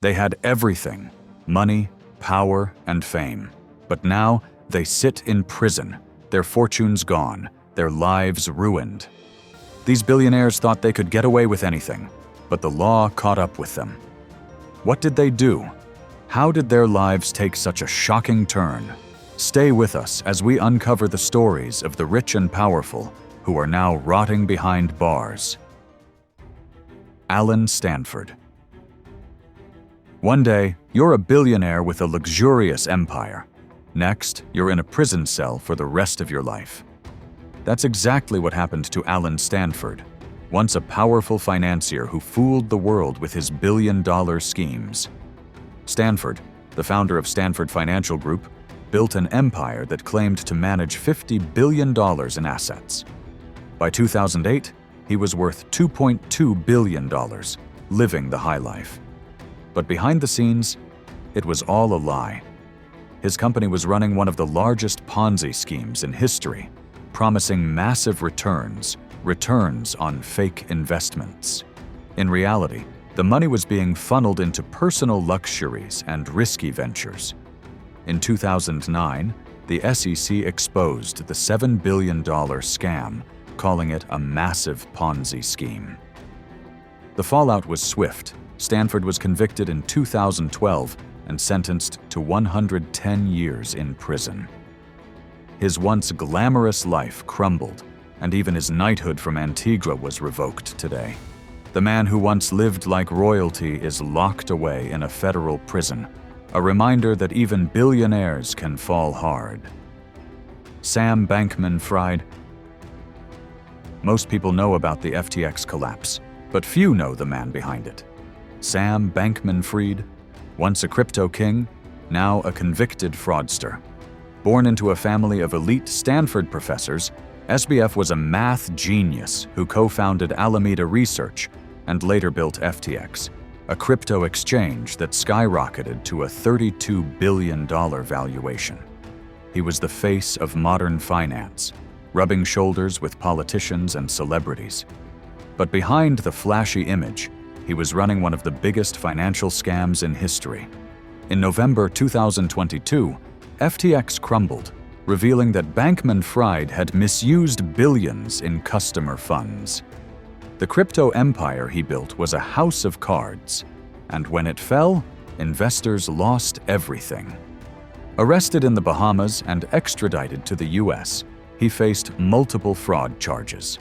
They had everything: money, power, and fame. But now they sit in prison, their fortunes gone, their lives ruined. These billionaires thought they could get away with anything, but the law caught up with them. What did they do? How did their lives take such a shocking turn? Stay with us as we uncover the stories of the rich and powerful who are now rotting behind bars. Alan Stanford. One day, you're a billionaire with a luxurious empire. Next, you're in a prison cell for the rest of your life. That's exactly what happened to Alan Stanford, once a powerful financier who fooled the world with his billion-dollar schemes. Stanford, the founder of Stanford Financial Group, built an empire that claimed to manage $50 billion in assets. By 2008, he was worth $2.2 billion, living the high life. But behind the scenes, it was all a lie. His company was running one of the largest Ponzi schemes in history, promising massive returns on fake investments. In reality, the money was being funneled into personal luxuries and risky ventures. In 2009, the SEC exposed the $7 billion scam, calling it a massive Ponzi scheme. The fallout was swift. Stanford was convicted in 2012 and sentenced to 110 years in prison. His once glamorous life crumbled, and even his knighthood from Antigua was revoked today. The man who once lived like royalty is locked away in a federal prison, a reminder that even billionaires can fall hard. Sam Bankman-Fried. Most people know about the FTX collapse, but few know the man behind it. Sam Bankman-Fried, once a crypto king, now a convicted fraudster. Born into a family of elite Stanford professors, SBF was a math genius who co-founded Alameda Research and later built FTX, a crypto exchange that skyrocketed to a $32 billion valuation. He was the face of modern finance, rubbing shoulders with politicians and celebrities. But behind the flashy image, he was running one of the biggest financial scams in history. In November 2022, FTX crumbled, revealing that Bankman-Fried had misused billions in customer funds. The crypto empire he built was a house of cards, and when it fell, investors lost everything. Arrested in the Bahamas and extradited to the US, he faced multiple fraud charges.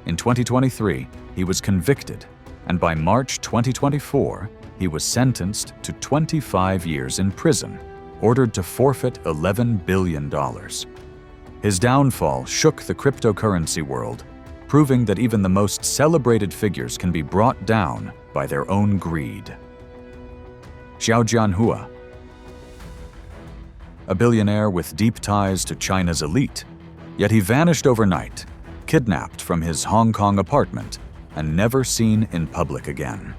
In 2023, he was convicted, and by March 2024, he was sentenced to 25 years in prison, ordered to forfeit $11 billion. His downfall shook the cryptocurrency world, proving that even the most celebrated figures can be brought down by their own greed. Xiao Jianhua. A billionaire with deep ties to China's elite, yet he vanished overnight, kidnapped from his Hong Kong apartment, and never seen in public again.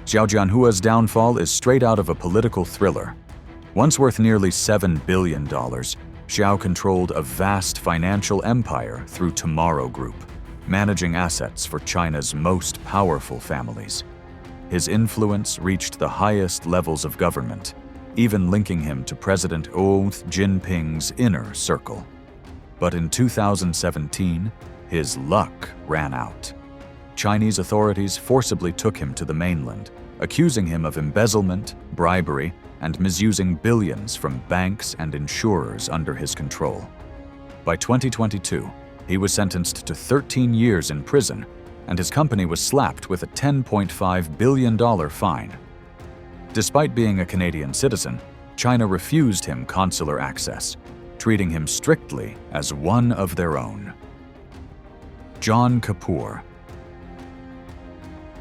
Xiao Jianhua's downfall is straight out of a political thriller. Once worth nearly $7 billion, Xiao controlled a vast financial empire through Tomorrow Group, managing assets for China's most powerful families. His influence reached the highest levels of government, even linking him to President Xi Jinping's inner circle. But in 2017, his luck ran out. Chinese authorities forcibly took him to the mainland, accusing him of embezzlement, bribery, and misusing billions from banks and insurers under his control. By 2022, he was sentenced to 13 years in prison, and his company was slapped with a $10.5 billion fine. Despite being a Canadian citizen, China refused him consular access, treating him strictly as one of their own. John Kapoor.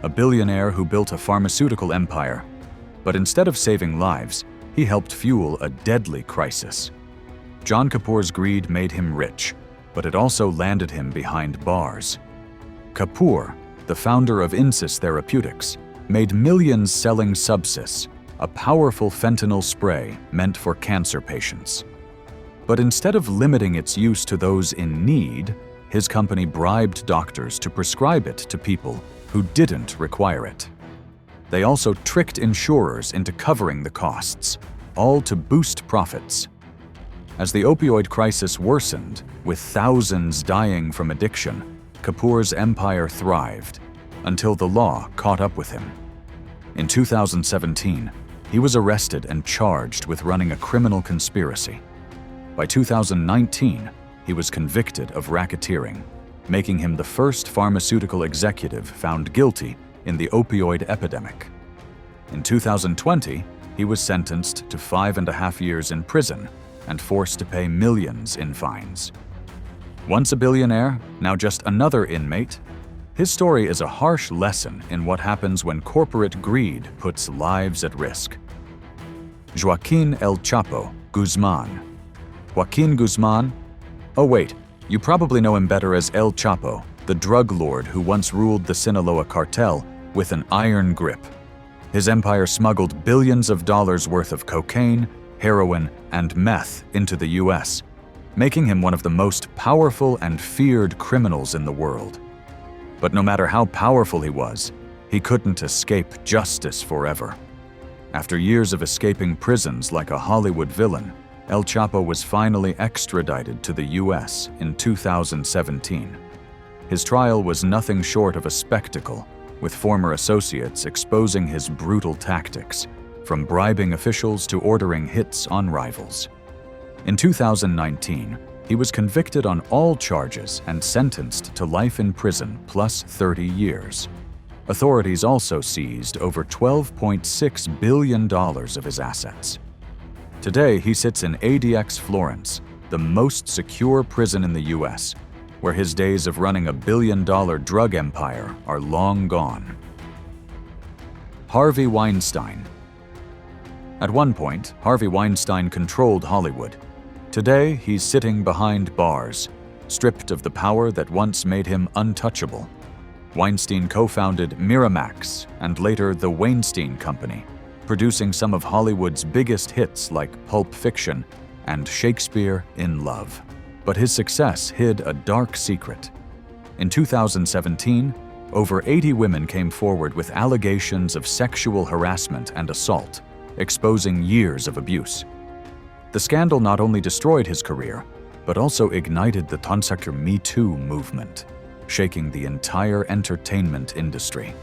A billionaire who built a pharmaceutical empire, but instead of saving lives, he helped fuel a deadly crisis. John Kapoor's greed made him rich, but it also landed him behind bars. Kapoor, the founder of Insys Therapeutics, made millions selling Subsys, a powerful fentanyl spray meant for cancer patients. But instead of limiting its use to those in need, his company bribed doctors to prescribe it to people who didn't require it. They also tricked insurers into covering the costs, all to boost profits. As the opioid crisis worsened, with thousands dying from addiction, Kapoor's empire thrived, until the law caught up with him. In 2017, he was arrested and charged with running a criminal conspiracy. By 2019, he was convicted of racketeering, making him the first pharmaceutical executive found guilty in the opioid epidemic. In 2020, he was sentenced to 5.5 years in prison and forced to pay millions in fines. Once a billionaire, now just another inmate, his story is a harsh lesson in what happens when corporate greed puts lives at risk. Joaquín El Chapo Guzmán. Joaquín Guzmán? Oh wait, you probably know him better as El Chapo, the drug lord who once ruled the Sinaloa cartel with an iron grip. His empire smuggled billions of dollars worth of cocaine, heroin, and meth into the US, making him one of the most powerful and feared criminals in the world. But no matter how powerful he was, he couldn't escape justice forever. After years of escaping prisons like a Hollywood villain, El Chapo was finally extradited to the US in 2017. His trial was nothing short of a spectacle, with former associates exposing his brutal tactics, from bribing officials to ordering hits on rivals. In 2019, he was convicted on all charges and sentenced to life in prison plus 30 years. Authorities also seized over $12.6 billion of his assets. Today, he sits in ADX Florence, the most secure prison in the US, where his days of running a billion-dollar drug empire are long gone. Harvey Weinstein. At one point, Harvey Weinstein controlled Hollywood. Today, he's sitting behind bars, stripped of the power that once made him untouchable. Weinstein co-founded Miramax and later the Weinstein Company, producing some of Hollywood's biggest hits like Pulp Fiction and Shakespeare in Love. But his success hid a dark secret. In 2017, over 80 women came forward with allegations of sexual harassment and assault, exposing years of abuse. The scandal not only destroyed his career, but also ignited the Tansakur Me Too movement, shaking the entire entertainment industry.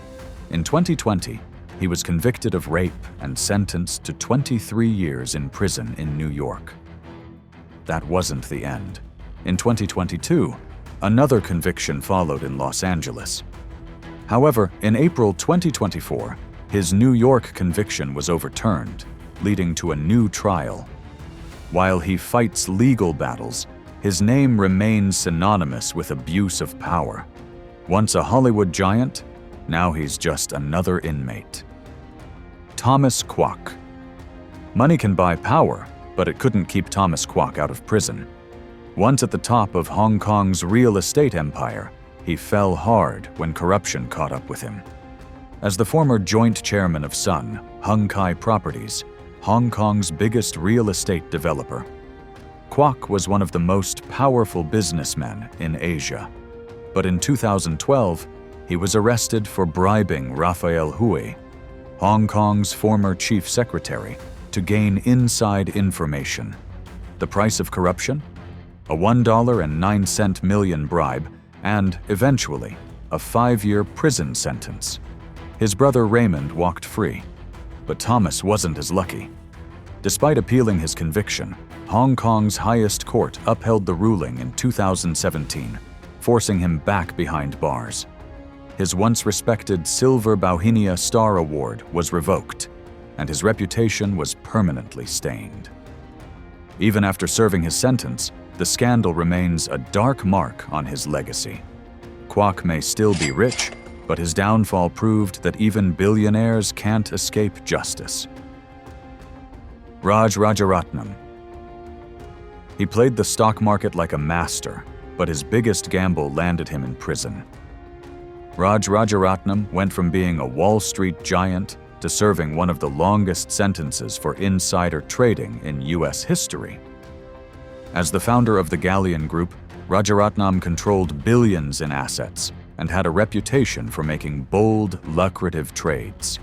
In 2020, he was convicted of rape and sentenced to 23 years in prison in New York. That wasn't the end. In 2022, another conviction followed in Los Angeles. However, in April 2024, his New York conviction was overturned, leading to a new trial. While he fights legal battles, his name remains synonymous with abuse of power. Once a Hollywood giant, now he's just another inmate. Thomas Kwok. Money can buy power, but it couldn't keep Thomas Kwok out of prison. Once at the top of Hong Kong's real estate empire, he fell hard when corruption caught up with him. As the former joint chairman of Sun, Hung Kai Properties, Hong Kong's biggest real estate developer, Kwok was one of the most powerful businessmen in Asia. But in 2012, he was arrested for bribing Rafael Hui, Hong Kong's former chief secretary, to gain inside information. The price of corruption? A $1.09 million bribe, and, eventually, a 5-year prison sentence. His brother Raymond walked free, but Thomas wasn't as lucky. Despite appealing his conviction, Hong Kong's highest court upheld the ruling in 2017, forcing him back behind bars. His once respected Silver Bauhinia Star Award was revoked, and his reputation was permanently stained. Even after serving his sentence, the scandal remains a dark mark on his legacy. Kwok may still be rich, but his downfall proved that even billionaires can't escape justice. Raj Rajaratnam. He played the stock market like a master, but his biggest gamble landed him in prison. Raj Rajaratnam went from being a Wall Street giant to serving one of the longest sentences for insider trading in US history. As the founder of the Galleon Group, Rajaratnam controlled billions in assets and had a reputation for making bold, lucrative trades.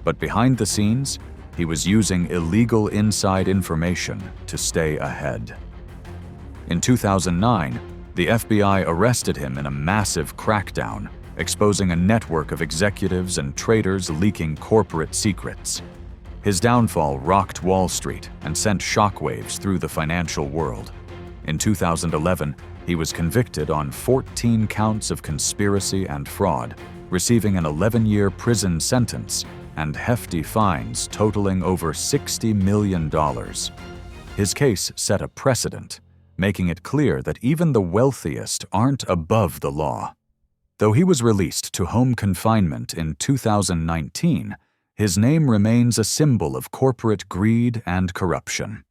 But behind the scenes, he was using illegal inside information to stay ahead. In 2009, the FBI arrested him in a massive crackdown, exposing a network of executives and traders leaking corporate secrets. His downfall rocked Wall Street and sent shockwaves through the financial world. In 2011, he was convicted on 14 counts of conspiracy and fraud, receiving an 11-year prison sentence and hefty fines totaling over $60 million. His case set a precedent, making it clear that even the wealthiest aren't above the law. Though he was released to home confinement in 2019, his name remains a symbol of corporate greed and corruption.